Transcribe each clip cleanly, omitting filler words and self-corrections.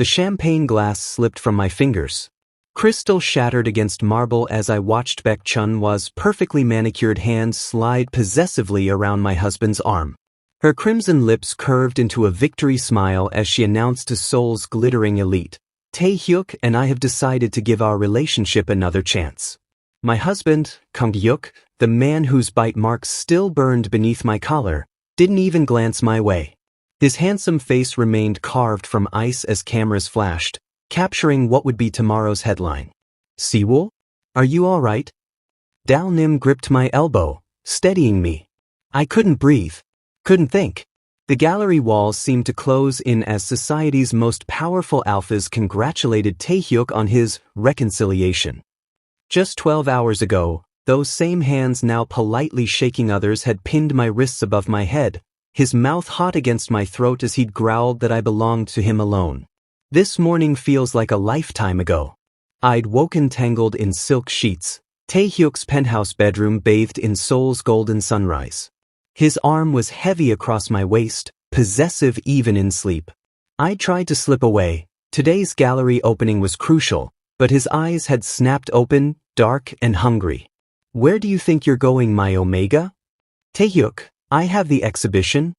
The champagne glass slipped from my fingers. Crystal shattered against marble as I watched Baek Chun-hwa's perfectly manicured hands slide possessively around my husband's arm. Her crimson lips curved into a victory smile as she announced to Seoul's glittering elite, "Tae-hyuk and I have decided to give our relationship another chance." My husband, Kang Si-wol, the man whose bite marks still burned beneath my collar, didn't even glance my way. His handsome face remained carved from ice as cameras flashed, capturing what would be tomorrow's headline. "Si-wol? Are you all right?" Dal-nim gripped my elbow, steadying me. I couldn't breathe. Couldn't think. The gallery walls seemed to close in as society's most powerful alphas congratulated Tae-hyuk on his reconciliation. Just 12 hours ago, those same hands now politely shaking others had pinned my wrists above my head, his mouth hot against my throat as he'd growled that I belonged to him alone. This morning feels like a lifetime ago. I'd woken tangled in silk sheets, Tae-hyuk's penthouse bedroom bathed in Seoul's golden sunrise. His arm was heavy across my waist, possessive even in sleep. I tried to slip away. Today's gallery opening was crucial, but his eyes had snapped open, dark and hungry. "Where do you think you're going, my Omega?" "Tae-hyuk, I have the exhibition."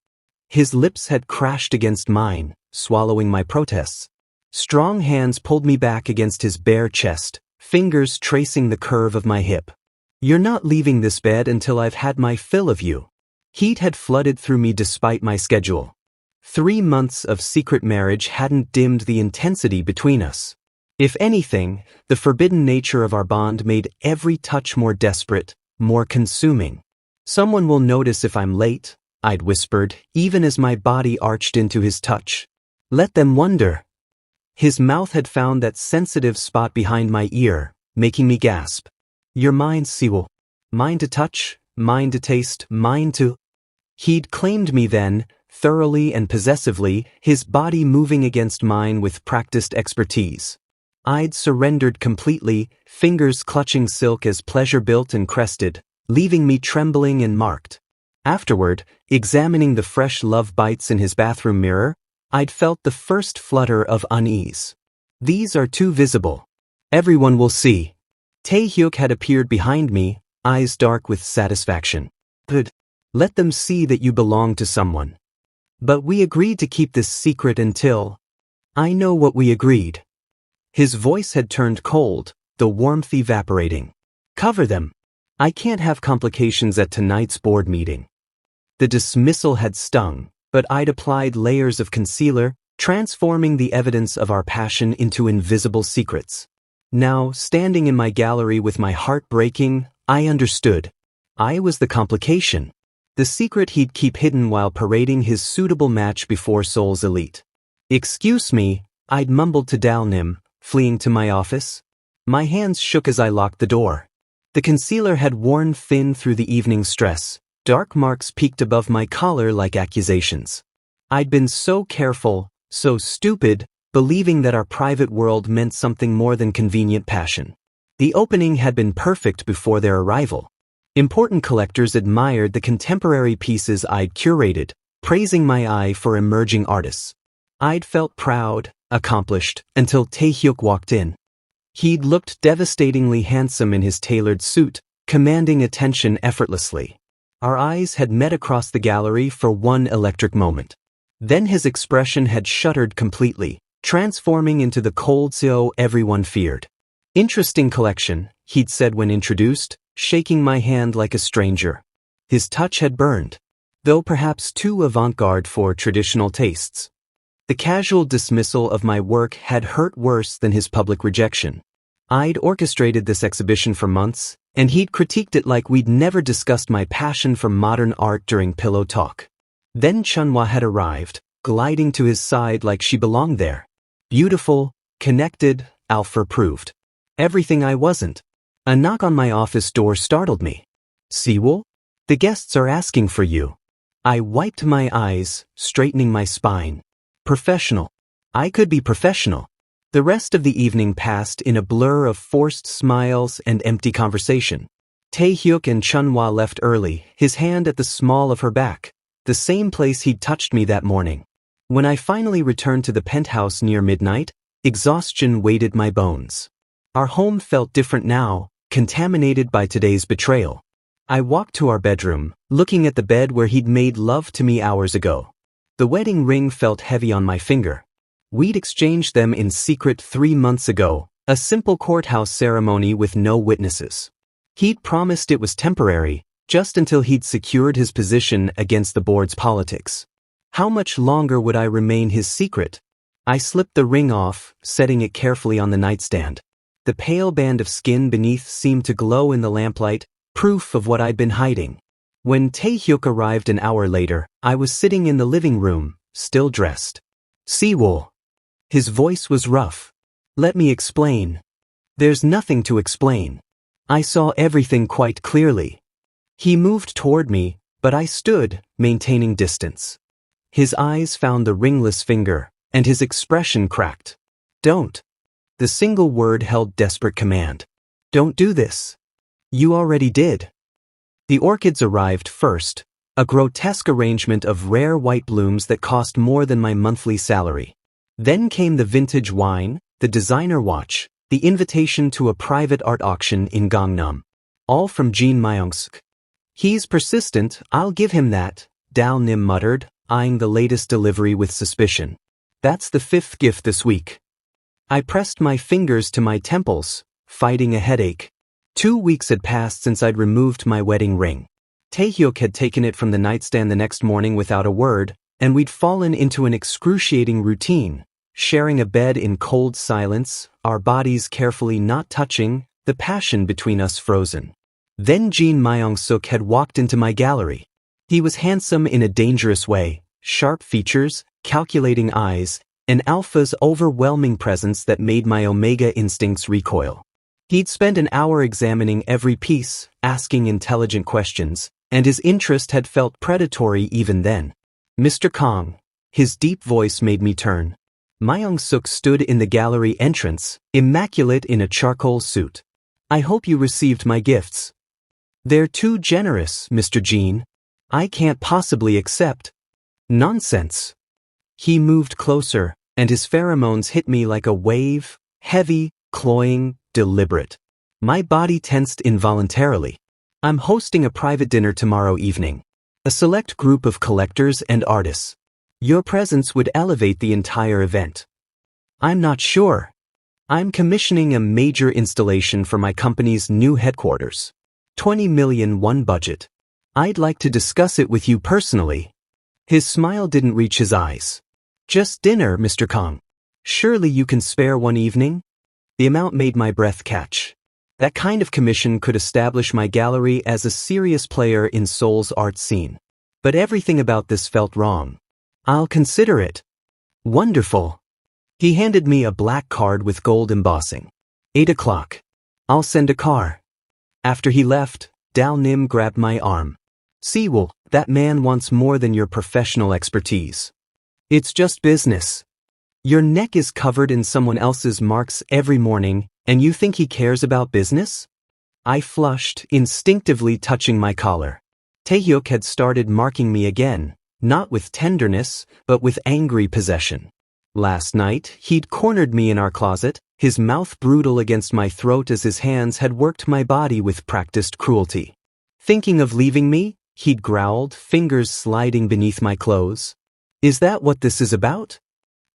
His lips had crashed against mine, swallowing my protests. Strong hands pulled me back against his bare chest, fingers tracing the curve of my hip. "You're not leaving this bed until I've had my fill of you." Heat had flooded through me despite my schedule. 3 months of secret marriage hadn't dimmed the intensity between us. If anything, the forbidden nature of our bond made every touch more desperate, more consuming. "Someone will notice if I'm late," I'd whispered, even as my body arched into his touch. "Let them wonder." His mouth had found that sensitive spot behind my ear, making me gasp. "You're mine, Si-wol. Mine to touch, mine to taste, mine to—" He'd claimed me then, thoroughly and possessively, his body moving against mine with practiced expertise. I'd surrendered completely, fingers clutching silk as pleasure built and crested, leaving me trembling and marked. Afterward, examining the fresh love bites in his bathroom mirror, I'd felt the first flutter of unease. "These are too visible. Everyone will see." Tae-hyuk had appeared behind me, eyes dark with satisfaction. "Good. Let them see that you belong to someone." "But we agreed to keep this secret until—" "I know what we agreed." His voice had turned cold, the warmth evaporating. "Cover them. I can't have complications at tonight's board meeting." The dismissal had stung, but I'd applied layers of concealer, transforming the evidence of our passion into invisible secrets. Now, standing in my gallery with my heart breaking, I understood. I was the complication. The secret he'd keep hidden while parading his suitable match before Seoul's elite. "Excuse me," I'd mumbled to Dal-nim, fleeing to my office. My hands shook as I locked the door. The concealer had worn thin through the evening stress. Dark marks peeked above my collar like accusations. I'd been so careful, so stupid, believing that our private world meant something more than convenient passion. The opening had been perfect before their arrival. Important collectors admired the contemporary pieces I'd curated, praising my eye for emerging artists. I'd felt proud, accomplished, until Tae-hyuk walked in. He'd looked devastatingly handsome in his tailored suit, commanding attention effortlessly. Our eyes had met across the gallery for one electric moment. Then his expression had shuttered completely, transforming into the cold CEO everyone feared. "Interesting collection," he'd said when introduced, shaking my hand like a stranger. His touch had burned, though perhaps too avant-garde for traditional tastes. The casual dismissal of my work had hurt worse than his public rejection. I'd orchestrated this exhibition for months, and he'd critiqued it like we'd never discussed my passion for modern art during pillow talk. Then Chun-hwa had arrived, gliding to his side like she belonged there. Beautiful, connected, alpha-proofed. Everything I wasn't. A knock on my office door startled me. "Si-wol? The guests are asking for you." I wiped my eyes, straightening my spine. Professional. I could be professional. The rest of the evening passed in a blur of forced smiles and empty conversation. Tae-hyuk and Chun-hwa left early, his hand at the small of her back, the same place he'd touched me that morning. When I finally returned to the penthouse near midnight, exhaustion weighted my bones. Our home felt different now, contaminated by today's betrayal. I walked to our bedroom, looking at the bed where he'd made love to me hours ago. The wedding ring felt heavy on my finger. We'd exchanged them in secret 3 months ago, a simple courthouse ceremony with no witnesses. He'd promised it was temporary, just until he'd secured his position against the board's politics. How much longer would I remain his secret? I slipped the ring off, setting it carefully on the nightstand. The pale band of skin beneath seemed to glow in the lamplight, proof of what I'd been hiding. When Tae-hyuk arrived an hour later, I was sitting in the living room, still dressed. Si-wol. His voice was rough. Let me explain. There's nothing to explain. I saw everything quite clearly. He moved toward me, but I stood, maintaining distance. His eyes found the ringless finger, and his expression cracked. Don't. The single word held desperate command. Don't do this. You already did. The orchids arrived first, a grotesque arrangement of rare white blooms that cost more than my monthly salary. Then came the vintage wine, the designer watch, the invitation to a private art auction in Gangnam. All from Jean Myung-suk. He's persistent, I'll give him that, Dal-nim muttered, eyeing the latest delivery with suspicion. That's the 5th gift this week. I pressed my fingers to my temples, fighting a headache. 2 weeks had passed since I'd removed my wedding ring. Tae-hyuk had taken it from the nightstand the next morning without a word, and we'd fallen into an excruciating routine, sharing a bed in cold silence, our bodies carefully not touching, the passion between us frozen. Then Jean Myung-suk had walked into my gallery. He was handsome in a dangerous way, sharp features, calculating eyes, an alpha's overwhelming presence that made my Omega instincts recoil. He'd spent an hour examining every piece, asking intelligent questions, and his interest had felt predatory even then. Mr. Kang. His deep voice made me turn. Myung-suk stood in the gallery entrance, immaculate in a charcoal suit. I hope you received my gifts. They're too generous, Mr. Jean. I can't possibly accept. Nonsense. He moved closer, and his pheromones hit me like a wave, heavy, cloying, deliberate. My body tensed involuntarily. I'm hosting a private dinner tomorrow evening. A select group of collectors and artists. Your presence would elevate the entire event. I'm not sure. I'm commissioning a major installation for my company's new headquarters. 20 million won budget. I'd like to discuss it with you personally. His smile didn't reach his eyes. Just dinner, Mr. Kang. Surely you can spare one evening? The amount made my breath catch. That kind of commission could establish my gallery as a serious player in Seoul's art scene. But everything about this felt wrong. I'll consider it. Wonderful. He handed me a black card with gold embossing. 8 o'clock. I'll send a car. After he left, Dal-nim grabbed my arm. Si-wol, that man wants more than your professional expertise. It's just business. Your neck is covered in someone else's marks every morning, and you think he cares about business? I flushed, instinctively touching my collar. Tae-hyuk had started marking me again, not with tenderness, but with angry possession. Last night, he'd cornered me in our closet, his mouth brutal against my throat as his hands had worked my body with practiced cruelty. Thinking of leaving me? He'd growled, fingers sliding beneath my clothes. Is that what this is about?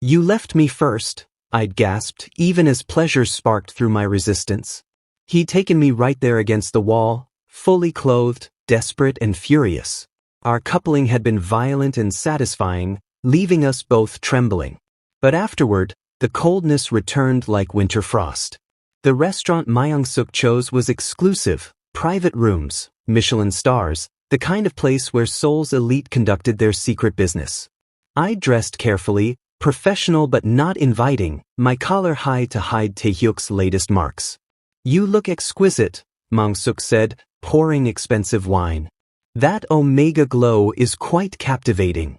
You left me first, I'd gasped, even as pleasure sparked through my resistance. He'd taken me right there against the wall, fully clothed, desperate and furious. Our coupling had been violent and satisfying, leaving us both trembling. But afterward, the coldness returned like winter frost. The restaurant Myung-suk chose was exclusive, private rooms, Michelin stars, the kind of place where Seoul's elite conducted their secret business. I dressed carefully, professional but not inviting, my collar high to hide Tae-hyuk's latest marks. You look exquisite, Myung-suk said, pouring expensive wine. That Omega glow is quite captivating.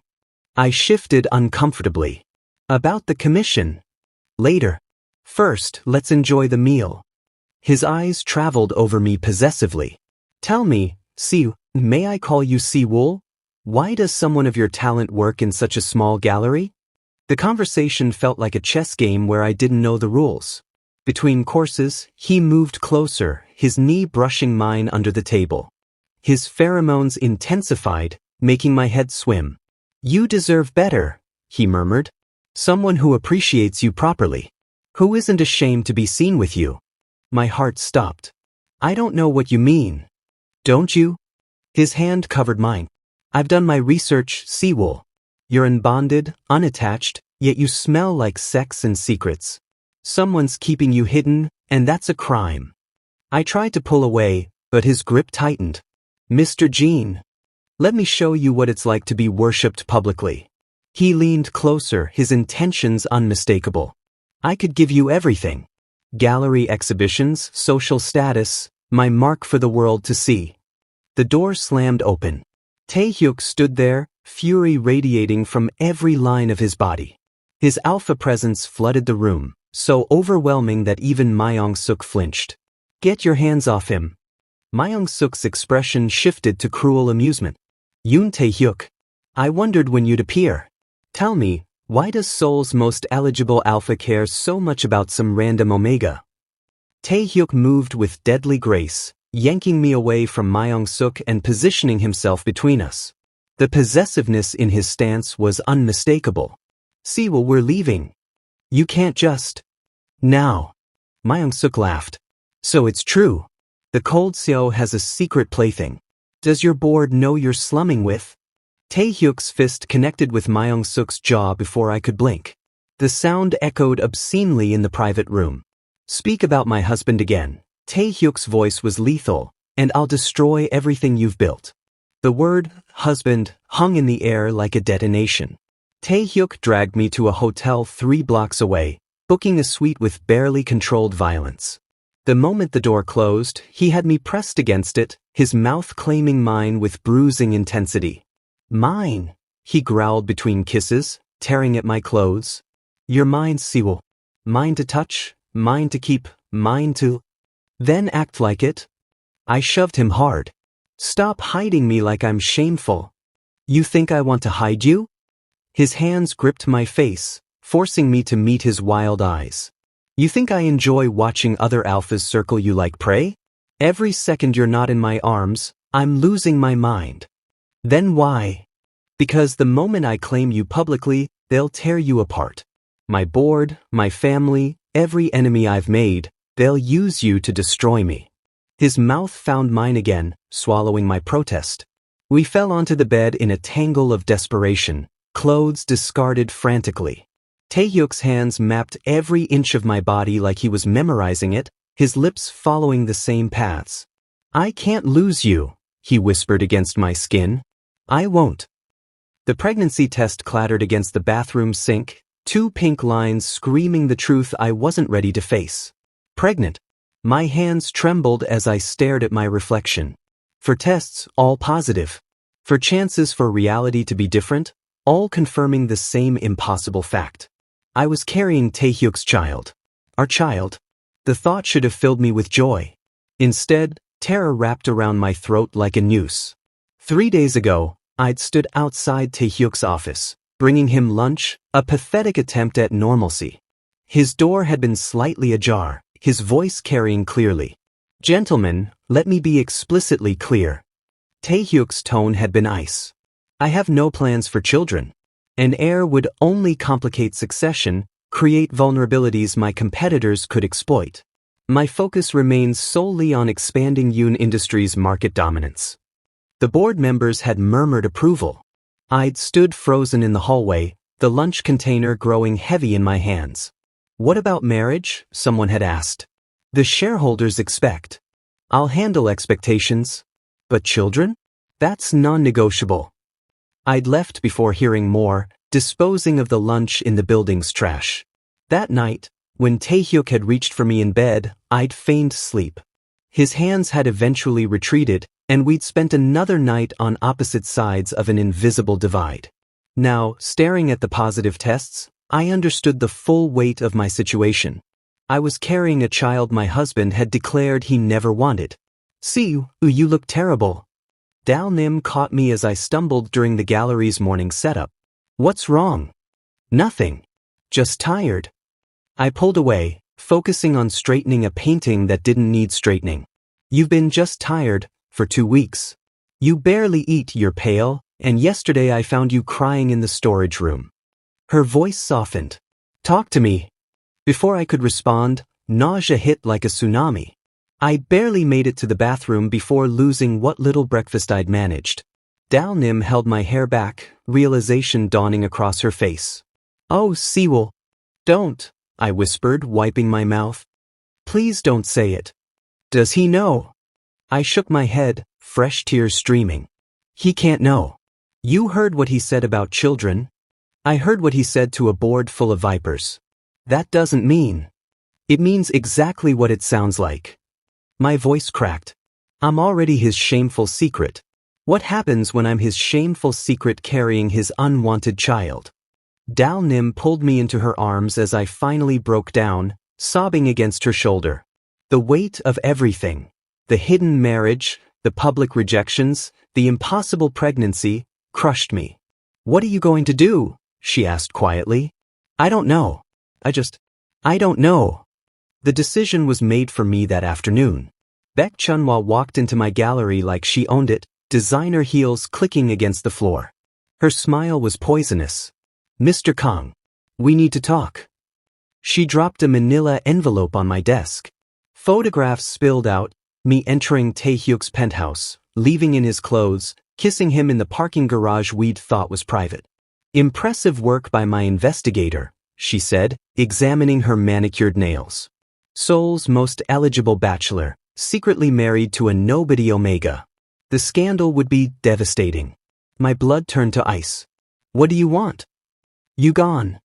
I shifted uncomfortably. About the commission. Later. First, let's enjoy the meal. His eyes traveled over me possessively. Tell me, may I call you Si-wol? Why does someone of your talent work in such a small gallery? The conversation felt like a chess game where I didn't know the rules. Between courses, he moved closer, his knee brushing mine under the table. His pheromones intensified, making my head swim. "You deserve better," he murmured. "Someone who appreciates you properly. Who isn't ashamed to be seen with you." My heart stopped. "I don't know what you mean." "Don't you?" His hand covered mine. "I've done my research, Si-wol. You're unbonded, unattached, yet you smell like sex and secrets. Someone's keeping you hidden, and that's a crime." I tried to pull away, but his grip tightened. "Mr. Jean, let me show you what it's like to be worshipped publicly." He leaned closer, his intentions unmistakable. "I could give you everything. Gallery exhibitions, social status, my mark for the world to see." The door slammed open. Tae-hyuk stood there, fury radiating from every line of his body. His alpha presence flooded the room, so overwhelming that even Myung-suk flinched. "Get your hands off him." Myung-suk's expression shifted to cruel amusement. "Yoon Tae-hyuk, I wondered when you'd appear. Tell me, why does Seoul's most eligible alpha care so much about some random Omega?" Tae-hyuk moved with deadly grace, yanking me away from Myung-suk and positioning himself between us. The possessiveness in his stance was unmistakable. "Si-wol, we're leaving. You can't just..." "Now." Myung-suk laughed. "So it's true. The cold Seo has a secret plaything. Does your board know you're slumming with?" Tae-hyuk's fist connected with Myung-suk's jaw before I could blink. The sound echoed obscenely in the private room. "Speak about my husband again." Tae-hyuk's voice was lethal, "and I'll destroy everything you've built." The word, husband, hung in the air like a detonation. Tae-hyuk dragged me to a hotel 3 blocks away, booking a suite with barely controlled violence. The moment the door closed, he had me pressed against it, his mouth claiming mine with bruising intensity. "Mine," he growled between kisses, tearing at my clothes. "You're mine, Si-wol. Mine to touch, mine to keep, mine to..." "Then act like it." I shoved him hard. "Stop hiding me like I'm shameful." "You think I want to hide you?" His hands gripped my face, forcing me to meet his wild eyes. "You think I enjoy watching other alphas circle you like prey? Every second you're not in my arms, I'm losing my mind." "Then why?" "Because the moment I claim you publicly, they'll tear you apart. My board, my family, every enemy I've made, they'll use you to destroy me." His mouth found mine again, swallowing my protest. We fell onto the bed in a tangle of desperation, clothes discarded frantically. Tae-hyuk's hands mapped every inch of my body like he was memorizing it, his lips following the same paths. "I can't lose you," he whispered against my skin. "I won't." The pregnancy test clattered against the bathroom sink, 2 pink lines screaming the truth I wasn't ready to face. Pregnant. My hands trembled as I stared at my reflection. For tests, all positive. For chances for reality to be different, all confirming the same impossible fact. I was carrying Tae-hyuk's child. Our child. The thought should have filled me with joy. Instead, terror wrapped around my throat like a noose. 3 days ago, I'd stood outside Tae-hyuk's office, bringing him lunch, a pathetic attempt at normalcy. His door had been slightly ajar, his voice carrying clearly. "Gentlemen, let me be explicitly clear." Tae-hyuk's tone had been ice. "I have no plans for children. An heir would only complicate succession, create vulnerabilities my competitors could exploit. My focus remains solely on expanding Yoon Industries' market dominance." The board members had murmured approval. I'd stood frozen in the hallway, the lunch container growing heavy in my hands. "What about marriage?" someone had asked. "The shareholders expect." "I'll handle expectations." "But children? That's non-negotiable." I'd left before hearing more, disposing of the lunch in the building's trash. That night, when Tae-hyuk had reached for me in bed, I'd feigned sleep. His hands had eventually retreated, and we'd spent another night on opposite sides of an invisible divide. Now, staring at the positive tests, I understood the full weight of my situation. I was carrying a child my husband had declared he never wanted. "See, you look terrible." Dal Nim caught me as I stumbled during the gallery's morning setup. "What's wrong?" Nothing. Just tired. I pulled away, focusing on straightening a painting that didn't need straightening. You've been just tired for 2 weeks. You barely eat, you're pale, and yesterday I found you crying in the storage room. Her voice softened. Talk to me. Before I could respond, nausea hit like a tsunami. I barely made it to the bathroom before losing what little breakfast I'd managed. Dalnim held my hair back, realization dawning across her face. Oh, Si-wol. Don't, I whispered, wiping my mouth. Please don't say it. Does he know? I shook my head, fresh tears streaming. He can't know. You heard what he said about children. I heard what he said to a board full of vipers. That doesn't mean. It means exactly what it sounds like. My voice cracked. I'm already his shameful secret. What happens when I'm his shameful secret carrying his unwanted child? Dalnim pulled me into her arms as I finally broke down, sobbing against her shoulder. The weight of everything. The hidden marriage, the public rejections, the impossible pregnancy, crushed me. What are you going to do? She asked quietly. I don't know. I don't know. The decision was made for me that afternoon. Baek Chunhwa walked into my gallery like she owned it, designer heels clicking against the floor. Her smile was poisonous. Mr. Kang, we need to talk. She dropped a manila envelope on my desk. Photographs spilled out, me entering Tae-hyuk's penthouse, leaving in his clothes, kissing him in the parking garage we'd thought was private. Impressive work by my investigator, she said, examining her manicured nails. Seoul's most eligible bachelor, secretly married to a nobody Omega. The scandal would be devastating. My blood turned to ice. What do you want? You gone.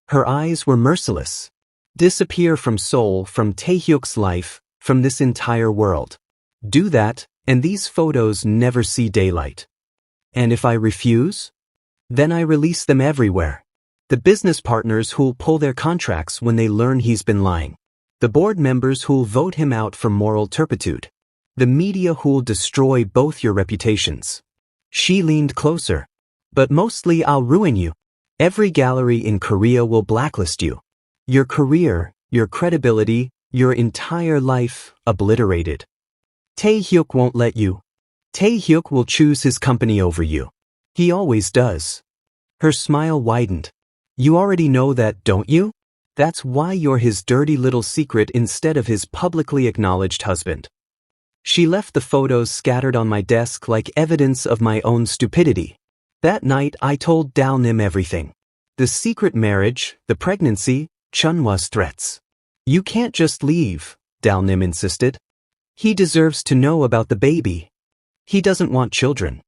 Her eyes were merciless. Disappear from Seoul, from Tae-hyuk's life, from this entire world. Do that, and these photos never see daylight. And if I refuse? Then I release them everywhere. The business partners who'll pull their contracts when they learn he's been lying. The board members who'll vote him out for moral turpitude. The media who'll destroy both your reputations. She leaned closer. But mostly I'll ruin you. Every gallery in Korea will blacklist you. Your career, your credibility, your entire life, obliterated. Tae-hyuk won't let you. Tae-hyuk will choose his company over you. He always does. Her smile widened. You already know that, don't you? That's why you're his dirty little secret instead of his publicly acknowledged husband. She left the photos scattered on my desk like evidence of my own stupidity. That night I told Dalnim everything. The secret marriage, the pregnancy, Chunhwa's threats. You can't just leave, Dalnim insisted. He deserves to know about the baby. He doesn't want children.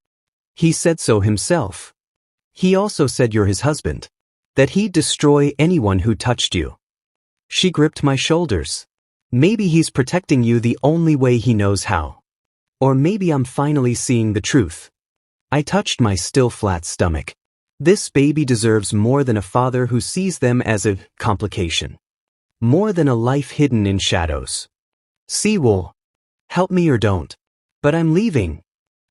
He said so himself. He also said you're his husband. That he'd destroy anyone who touched you. She gripped my shoulders. Maybe he's protecting you the only way he knows how. Or maybe I'm finally seeing the truth. I touched my still flat stomach. This baby deserves more than a father who sees them as a complication. More than a life hidden in shadows. Si-wol, help me or don't. But I'm leaving.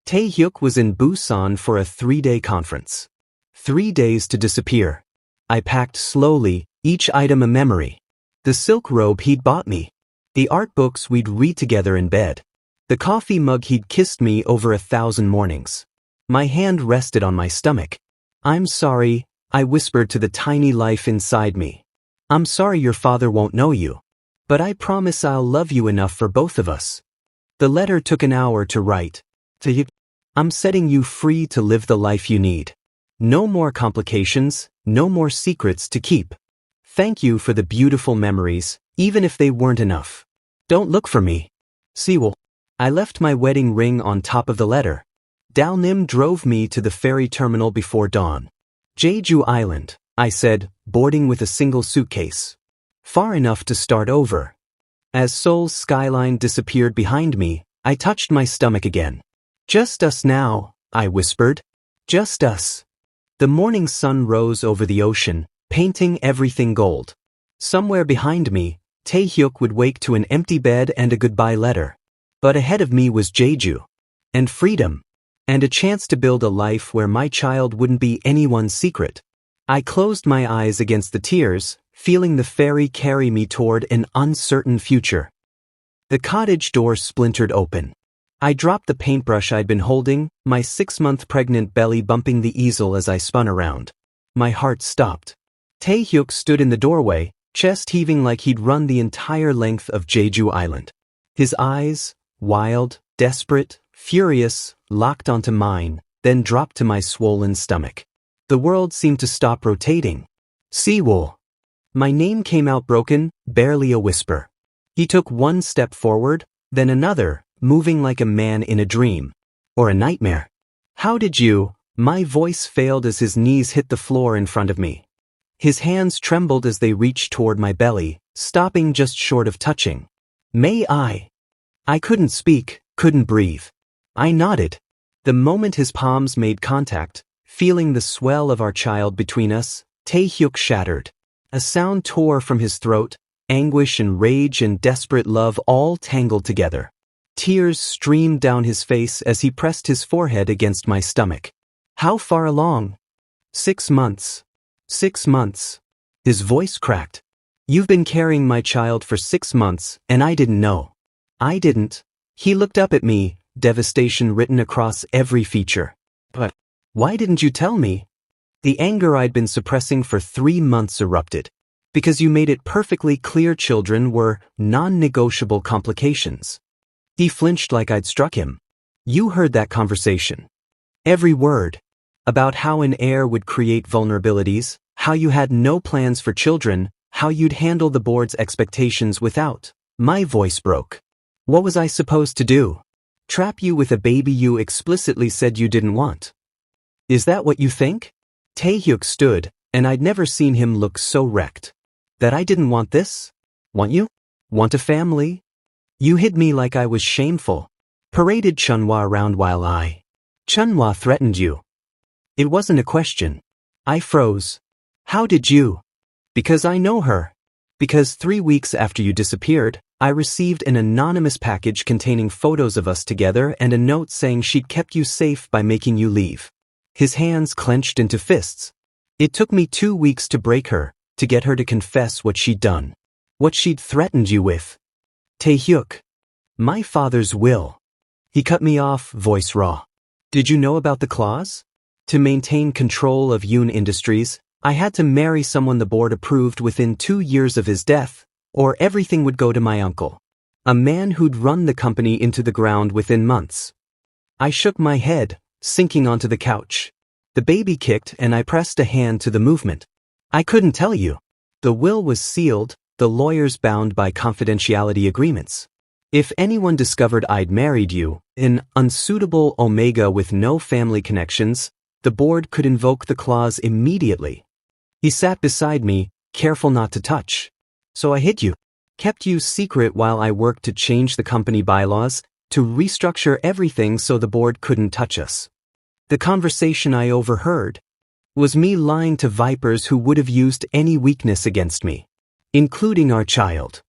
Tae-hyuk was in Busan for a 3-day conference. 3 days to disappear. I packed slowly, each item a memory. The silk robe he'd bought me. The art books we'd read together in bed. The coffee mug he'd kissed me over 1,000 mornings. My hand rested on my stomach. I'm sorry, I whispered to the tiny life inside me. I'm sorry your father won't know you. But I promise I'll love you enough for both of us. The letter took an hour to write. I'm setting you free to live the life you need. No more complications, no more secrets to keep. Thank you for the beautiful memories, even if they weren't enough. Don't look for me. Si-wol. I left my wedding ring on top of the letter. Dalnim drove me to the ferry terminal before dawn. Jeju Island, I said, boarding with a single suitcase. Far enough to start over. As Seoul's skyline disappeared behind me, I touched my stomach again. Just us now, I whispered. Just us. The morning sun rose over the ocean, painting everything gold. Somewhere behind me, Tae-hyuk would wake to an empty bed and a goodbye letter. But ahead of me was Jeju. And freedom. And a chance to build a life where my child wouldn't be anyone's secret. I closed my eyes against the tears, feeling the ferry carry me toward an uncertain future. The cottage door splintered open. I dropped the paintbrush I'd been holding, my 6-month pregnant belly bumping the easel as I spun around. My heart stopped. Tae-hyuk stood in the doorway, chest heaving like he'd run the entire length of Jeju Island. His eyes, wild, desperate, furious, locked onto mine, then dropped to my swollen stomach. The world seemed to stop rotating. Si-wol. My name came out broken, barely a whisper. He took one step forward, then another, moving like a man in a dream. Or a nightmare. How did you? My voice failed as his knees hit the floor in front of me. His hands trembled as they reached toward my belly, stopping just short of touching. May I? I couldn't speak, couldn't breathe. I nodded. The moment his palms made contact, feeling the swell of our child between us, Tae-hyuk shattered. A sound tore from his throat, anguish and rage and desperate love all tangled together. Tears streamed down his face as he pressed his forehead against my stomach. How far along? 6 months. 6 months. His voice cracked. You've been carrying my child for 6 months, and I didn't know. I didn't. He looked up at me, devastation written across every feature. But why didn't you tell me? The anger I'd been suppressing for 3 months erupted. Because you made it perfectly clear children were non-negotiable complications. He flinched like I'd struck him. You heard that conversation. Every word. About how an heir would create vulnerabilities, how you had no plans for children, how you'd handle the board's expectations without. My voice broke. What was I supposed to do? Trap you with a baby you explicitly said you didn't want? Is that what you think? Tae-hyuk stood, and I'd never seen him look so wrecked. That I didn't want this? Want you? Want a family? You hid me like I was shameful. Paraded Chunhwa around while Chunhwa threatened you. It wasn't a question. I froze. How did you? Because I know her. Because 3 weeks after you disappeared, I received an anonymous package containing photos of us together and a note saying she'd kept you safe by making you leave. His hands clenched into fists. It took me 2 weeks to break her, to get her to confess what she'd done. What she'd threatened you with. Tae-hyuk. My father's will. He cut me off, voice raw. Did you know about the clause? To maintain control of Yoon Industries, I had to marry someone the board approved within 2 years of his death, or everything would go to my uncle. A man who'd run the company into the ground within months. I shook my head, sinking onto the couch. The baby kicked and I pressed a hand to the movement. I couldn't tell you. The will was sealed, the lawyers bound by confidentiality agreements. If anyone discovered I'd married you, an unsuitable Omega with no family connections, the board could invoke the clause immediately. He sat beside me, careful not to touch. So I hid you. Kept you secret while I worked to change the company bylaws, to restructure everything so the board couldn't touch us. The conversation I overheard was me lying to vipers who would have used any weakness against me, including our child.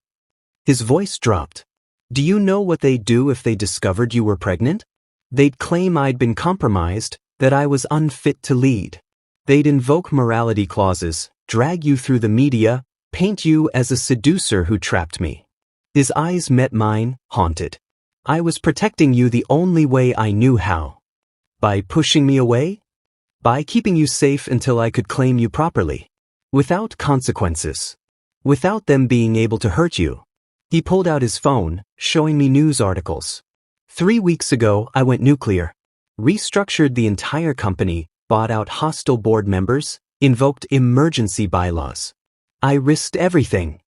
His voice dropped. Do you know what they'd do if they discovered you were pregnant? They'd claim I'd been compromised, that I was unfit to lead. They'd invoke morality clauses, drag you through the media, paint you as a seducer who trapped me. His eyes met mine, haunted. I was protecting you the only way I knew how. By pushing me away? By keeping you safe until I could claim you properly. Without consequences. Without them being able to hurt you. He pulled out his phone, showing me news articles. 3 weeks ago, I went nuclear. Restructured the entire company, bought out hostile board members, invoked emergency bylaws. I risked everything.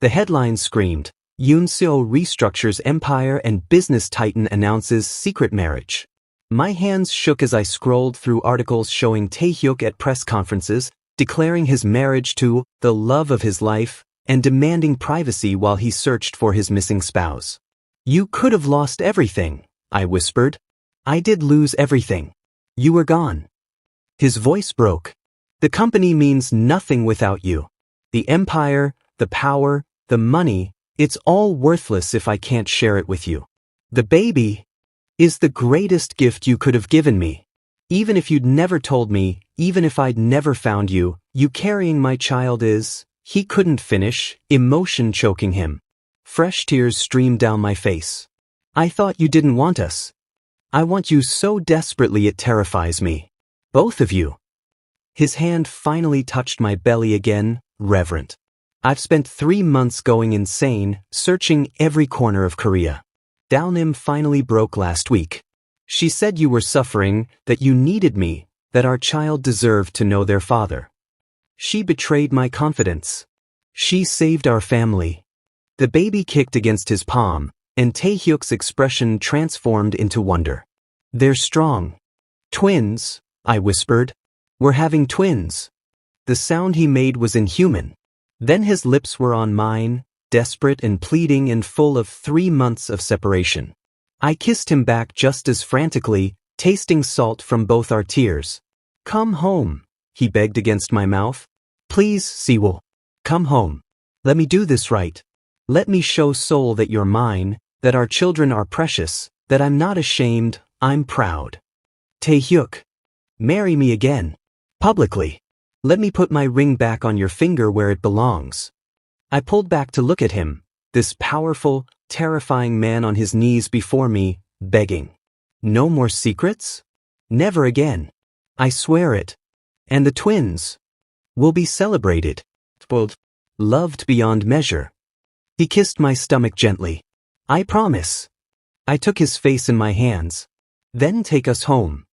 The headline screamed, Yoon Seo restructures empire and business titan announces secret marriage. My hands shook as I scrolled through articles showing Tae-hyuk at press conferences, declaring his marriage to the love of his life, and demanding privacy while he searched for his missing spouse. You could have lost everything, I whispered. I did lose everything. You were gone. His voice broke. The company means nothing without you. The empire, the power, the money, it's all worthless if I can't share it with you. The baby is the greatest gift you could have given me. Even if you'd never told me, even if I'd never found you, you carrying my child is... He couldn't finish, emotion choking him. Fresh tears streamed down my face. I thought you didn't want us. I want you so desperately it terrifies me. Both of you. His hand finally touched my belly again, reverent. I've spent 3 months going insane, searching every corner of Korea. Dalnim finally broke last week. She said you were suffering, that you needed me, that our child deserved to know their father. She betrayed my confidence. She saved our family. The baby kicked against his palm, and Tae-hyuk's expression transformed into wonder. They're strong. Twins, I whispered. We're having twins. The sound he made was inhuman. Then his lips were on mine, desperate and pleading and full of 3 months of separation. I kissed him back just as frantically, tasting salt from both our tears. Come home, he begged against my mouth. Please, Si-wol. Come home. Let me do this right. Let me show Seoul that you're mine, that our children are precious, that I'm not ashamed, I'm proud. Tae-hyuk. Marry me again. Publicly. Let me put my ring back on your finger where it belongs. I pulled back to look at him, this powerful, terrifying man on his knees before me, begging. No more secrets? Never again. I swear it. And the twins will be celebrated. Loved beyond measure. He kissed my stomach gently. I promise. I took his face in my hands. Then take us home.